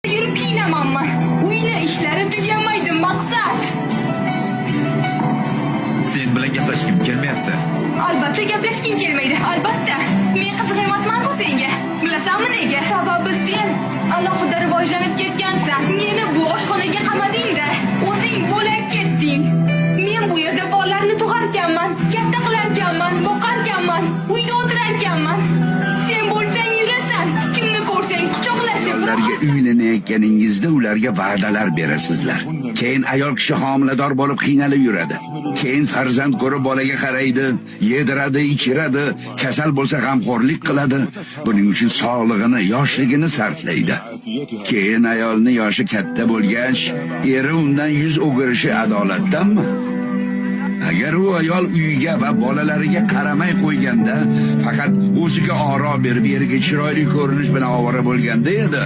Yürüp qiynamamman. Uyni ishlari tugamaydi, maqsad. Sen bilan gaplashgim kelmayapti. Albatta gaplashgim kelmaydi, albatta. Men qiziq emasman-ku senga. Bilasanmi nega? Sababi sen alohida rivojlanib ketgansan. Meni bu oshxonaga qamading-da. O'zing bo'lak ketding. Men bu yerda bolalarni tug'arkanman, katta qilarkanman, boqarkanman, uyda o'tirarkanman. Sen bo'lsang yurasan, kimni ko'rsang quchoqlashib. Ularga uylanayotganingizda ularga va'dalar berasizlar. Keyin ayol kishi homilador bo'lib qiynalib yuradi. Keyin farzand ko'rib bolaga qaraydi, yediradi, ichiradi, kasal bo'lsa g'amxo'rlik qiladi. Buning uchun sog'lig'ini, yoshligini sarflaydi. Keyin ayolni yoshi katta bo'lgach, eri undan yuz o'girishi adolatdanmi? Agar u ayol uyiga va bolalariga qaramay qo'yganda, faqat o'ziga oro berib, eriga chiroyli ko'rinish bilan ovora bo'lganda edi,